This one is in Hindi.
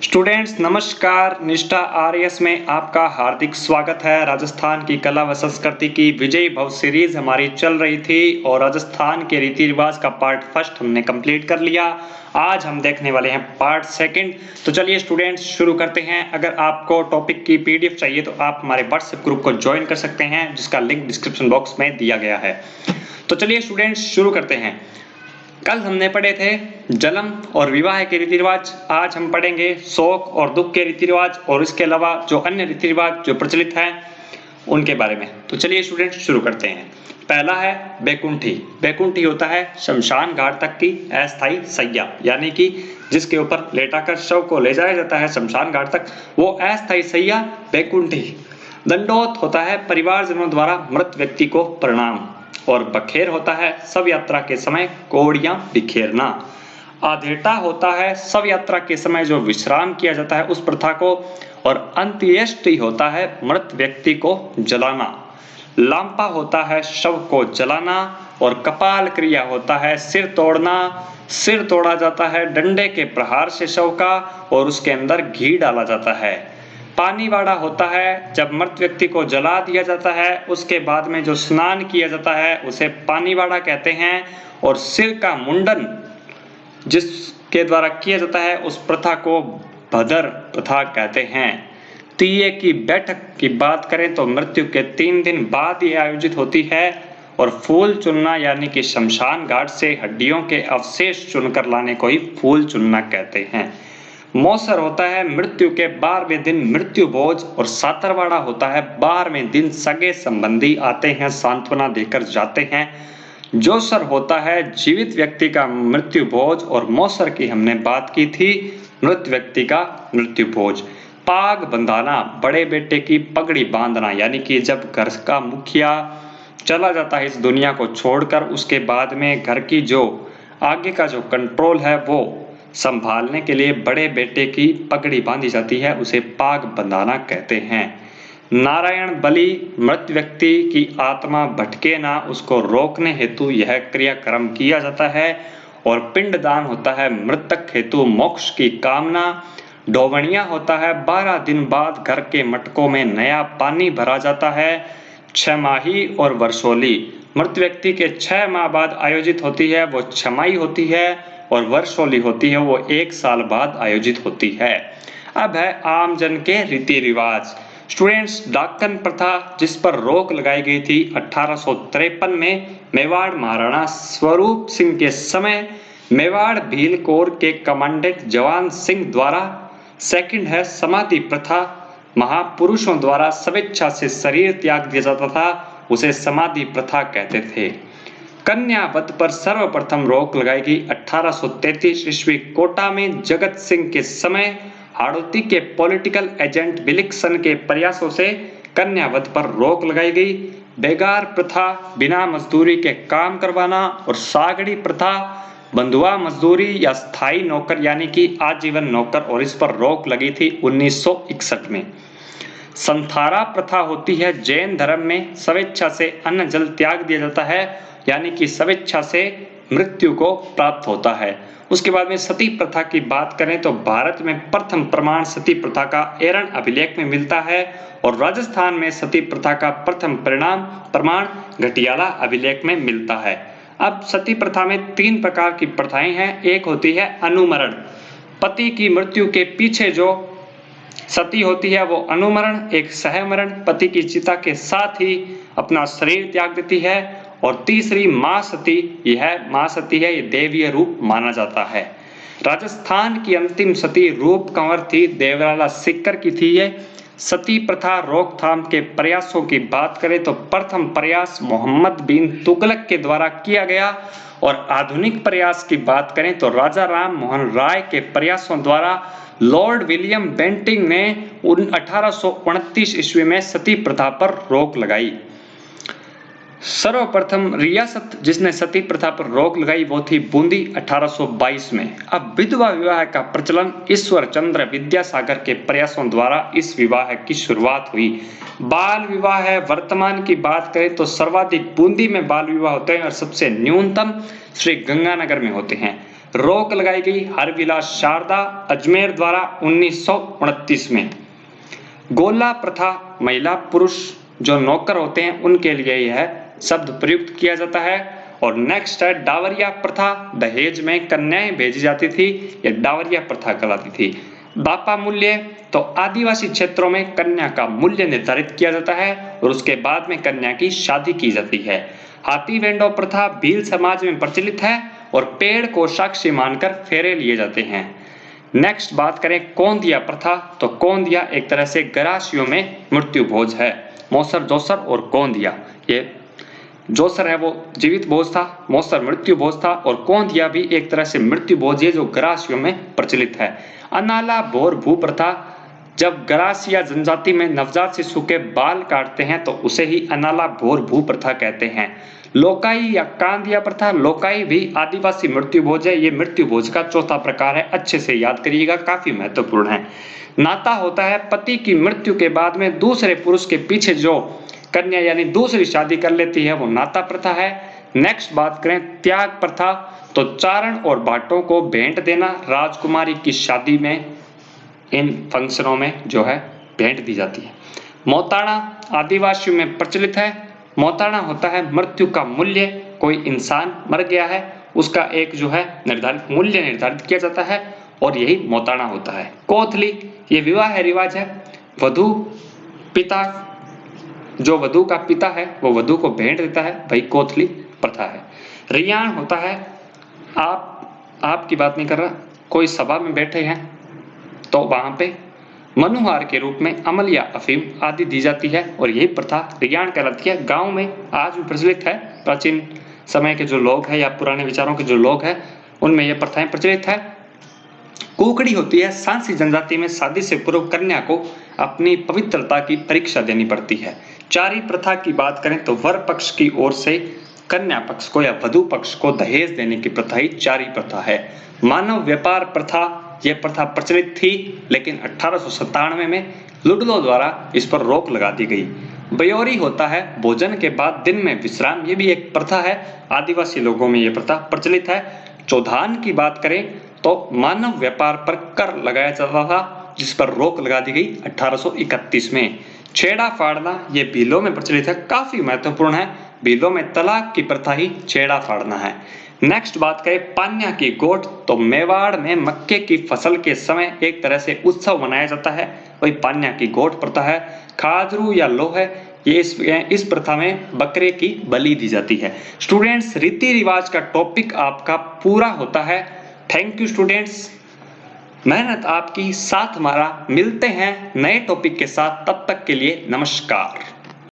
स्टूडेंट्स नमस्कार। निष्ठा आरएस में आपका हार्दिक स्वागत है। राजस्थान की कला व संस्कृति की विजय भव सीरीज हमारी चल रही थी और राजस्थान के रीति रिवाज का पार्ट फर्स्ट हमने कंप्लीट कर लिया। आज हम देखने वाले हैं पार्ट सेकंड। तो चलिए स्टूडेंट्स शुरू करते हैं। अगर आपको टॉपिक की पीडीएफ चाहिए तो आप हमारे व्हाट्सएप ग्रुप को ज्वाइन कर सकते हैं, जिसका लिंक डिस्क्रिप्शन बॉक्स में दिया गया है। तो चलिए स्टूडेंट्स शुरू करते हैं। कल हमने पढ़े थे जन्म और विवाह के रीति रिवाज। आज हम पढ़ेंगे शोक और दुख के रीति रिवाज और इसके अलावा जो अन्य रीति रिवाज जो प्रचलित हैं उनके बारे में। तो चलिए स्टूडेंट्स शुरू करते हैं। पहला है बैकुंठी। बैकुंठी होता है शमशान घाट तक की अस्थायी सैया, यानी कि जिसके ऊपर लेटाकर शव को ले जाया जाता है शमशान घाट तक, वो अस्थायी सैया बैकुंठी। दंडोत होता है परिवारजनों द्वारा मृत व्यक्ति को प्रणाम। और बखेर होता है शव यात्रा के समय कौड़ियां बिखेरना। आधेटा होता है शव यात्रा के समय जो विश्राम किया जाता है उस प्रथा को। और अंत्येष्टि होता है मृत व्यक्ति को जलाना। लांपा होता है शव को जलाना। और कपाल क्रिया होता है सिर तोड़ना। सिर तोड़ा जाता है डंडे के प्रहार से शव का और उसके अंदर घी डाला जाता है। पानी वाड़ा होता है जब मृत व्यक्ति को जला दिया जाता है, उसके बाद में जो स्नान किया जाता है उसे पानी वाड़ा कहते हैं। और सिर का मुंडन जिसके द्वारा किया जाता है उस प्रथा को भदर प्रथा कहते हैं। तीये की बैठक की बात करें तो मृत्यु के 3 दिन बाद ये आयोजित होती है। और फूल चुनना यानी कि शमशान घाट से हड्डियों के अवशेष चुनकर लाने को ही फूल चुनना कहते हैं। मौसर होता है मृत्यु के 12वें दिन मृत्यु भोज। और सातरवाड़ा होता है 12वें दिन सगे संबंधी आते हैं सांत्वना देकर जाते हैं। जोसर होता है जीवित व्यक्ति का मृत्यु भोज। और मौसर की हमने बात की थी मृत व्यक्ति का मृत्यु भोज। पाग बंधाना बड़े बेटे की पगड़ी बांधना, यानी कि जब घर का मुखिया चला जाता है इस दुनिया को छोड़कर, उसके बाद में घर की जो आगे का जो कंट्रोल है वो संभालने के लिए बड़े बेटे की पगड़ी बांधी जाती है, उसे पाग बंधाना कहते हैं। नारायण बलि मृत व्यक्ति की आत्मा भटके ना, उसको रोकने हेतु यह क्रियाक्रम किया जाता है। और पिंडदान होता है मृतक हेतु मोक्ष की कामना। डोवणिया होता है 12 दिन बाद घर के मटकों में नया पानी भरा जाता है। छमाही और वर्षोली मृत व्यक्ति के 6 माह बाद आयोजित होती है, वो छमाही होती है। और वर्षोली होती है वो 1 साल बाद आयोजित होती है। अब है आमजन के रीति रिवाज। स्टूडेंट्स डाकन प्रथा जिस पर रोक लगाई गई थी 1853 में मेवाड़ महाराणा स्वरूप सिंह के समय मेवाड़ भील कोर के कमांडेंट जवान सिंह द्वारा। सेकंड है समाधि प्रथा। महापुरुषों द्वारा स्वेच्छा से शरीर त्याग दिया जाता था, उसे समाधि प्रथा कहते थे। कन्या वध पर सर्वप्रथम रोक लगाई गई 1833 ईस्वी कोटा में जगत सिंह के समय। हाड़ौती के पॉलिटिकल एजेंट विलिक्सन के प्रयासों से कन्या वध पर रोक लगाई गई। बेगार प्रथा बिना मजदूरी के काम करवाना। और सागड़ी प्रथा बंधुआ मजदूरी या स्थायी नौकर यानी कि आजीवन नौकर, और इस पर रोक लगी थी 1961 में। संथारा प्रथा होती है जैन धर्म में स्वेच्छा से अन्न जल त्याग दिया जाता है, यानी कि स्वेच्छा से मृत्यु को प्राप्त होता है। उसके बाद में सती प्रथा की बात करें तो भारत में प्रथम प्रमाण सती प्रथा का एरन अभिलेख में मिलता है। और राजस्थान में सती प्रथा का प्रथम प्रमाण घटियाला अभिलेख में मिलता है। अब सती प्रथा में 3 प्रकार की प्रथाएं हैं। एक होती है अनुमरण। पति की मृत्यु के पीछे जो सती होती है वो अनुमरण। एक सहमरण, पति की चिता के साथ ही अपना शरीर त्याग देती है। और तीसरी मां सती, यह मां सती है, ये देवीय रूप माना जाता है। राजस्थान की अंतिम सती रूप कंवर थी, देवराला सिक्कर की थी ये। सती प्रथा रोकथाम के प्रयासों की बात करें तो प्रथम प्रयास मोहम्मद बिन तुगलक के द्वारा किया गया। और आधुनिक प्रयास की बात करें तो राजा राम मोहन राय के प्रयासों द्वारा लॉर्ड विलियम बेंटिंग ने 1829 ईस्वी में सती प्रथा पर रोक लगाई। सर्वप्रथम रियासत जिसने सती प्रथा पर रोक लगाई वो थी बूंदी 1822 में। अब विधवा विवाह का प्रचलन ईश्वर चंद्र विद्यासागर के प्रयासों द्वारा इस विवाह की शुरुआत हुई। बाल विवाह है वर्तमान की बात करें तो सर्वाधिक बूंदी में बाल विवाह होते हैं और सबसे न्यूनतम श्री गंगानगर में होते हैं। रोक लगाई गई हरविलास शारदा अजमेर द्वारा 1929 में। गोला प्रथा महिला पुरुष जो नौकर होते हैं उनके लिए यह शब्द प्रयुक्त किया जाता है। और नेक्स्ट है डावरिया प्रथा, दहेज में कन्याएं भेजी जाती थी, यह डावरिया प्रथा कहलाती थी। बापा मूल्य, तो आदिवासी क्षेत्रों में कन्या का मूल्य निर्धारित किया जाता है और उसके बाद में कन्या की शादी की जाती है। हाथी वेंडो प्रथा भील समाज में प्रचलित है और पेड़ को साक्षी मानकर फेरे लिए जाते हैं। नेक्स्ट बात करें कौंदिया प्रथा, तो कौंदिया एक तरह से गरासियों में मृत्यु भोज है। मौसर जोसर और कौंदिया, ये जोसर है वो जीवित भोज था, मौसर मृत्यु भोज था और कौंदिया भी एक तरह से मृत्यु भोज है जो गरासियों में प्रचलित है। अनाला भोर भू प्रथा, जब गरासिया जनजाति में नवजात शिशु के बाल काटते हैं तो उसे ही अनाला भोर भू प्रथा कहते हैं। लोकाई या कांदिया प्रथा, लोकाई भी आदिवासी मृत्यु भोज है, ये मृत्यु भोज का चौथा प्रकार है, अच्छे से याद करिएगा, काफी महत्वपूर्ण है। नाता होता है पति की मृत्यु के बाद में दूसरे पुरुष के पीछे जो कन्या यानी दूसरी शादी कर लेती है वो नाता प्रथा है। नेक्स्ट बात करें त्याग प्रथा, तो चारण और भाटों को भेंट देना, राजकुमारी की शादी में इन फंक्शनों में जो है भेंट दी जाती है। मौताना आदिवासियों में प्रचलित है। मौताना होता है मृत्यु का मूल्य, कोई इंसान मर गया है उसका एक जो है निर्धारित मूल्य निर्धारित किया जाता है और यही मौताना होता है। कोथली, ये विवाह रिवाज है, वधू पिता जो वधू का पिता है वो वधू को भेंट देता है, वही कोथली प्रथा है। रियाण होता है आपकी बात नहीं कर रहा, कोई सभा में बैठे हैं तो वहां पे मनुहार के रूप में अमल या अफीम आदि दी जाती है और यही प्रथा रियाण कहलाती है। गांव में आज भी प्रचलित है, प्राचीन समय के जो लोग हैं या पुराने विचारों के जो लोग हैं उनमें यह प्रथाएं प्रचलित है। कुकड़ी होती है सांसी जनजाति में शादी से पूर्व कन्या को अपनी पवित्रता की परीक्षा देनी पड़ती है। चारी प्रथा की बात करें तो वर पक्ष की ओर से कन्या पक्ष को या वधू पक्ष को दहेज देने की प्रथा ही चारी प्रथा है। मानव व्यापार प्रथा, यह प्रथा प्रचलित थी लेकिन 1897 में लुडलो द्वारा इस पर रोक लगा दी गई। बयोरी होता है भोजन के बाद दिन में विश्राम, ये भी एक प्रथा है, आदिवासी लोगों में यह प्रथा प्रचलित है। चौधान की बात करें तो मानव व्यापार पर कर लगाया जाता था जिस पर रोक लगा दी गई 1831 में। छेड़ा फाड़ना ये भीलों में प्रचलित है, काफी महत्वपूर्ण है, भीलों में तलाक की प्रथा ही छेड़ा फाड़ना है। नेक्स्ट बात करें पान्या की गोट, तो मेवाड़ में मक्के की फसल के समय एक तरह से उत्सव मनाया जाता है, वही पान्या की गोट प्रथा है। खाजरू या लोहे, ये इस प्रथा में बकरे की बलि दी जाती है। स्टूडेंट्स रीति रिवाज का टॉपिक आपका पूरा होता है। थैंक यू स्टूडेंट्स, मेहनत आपकी साथ हमारा। मिलते हैं नए टॉपिक के साथ, तब तक के लिए नमस्कार।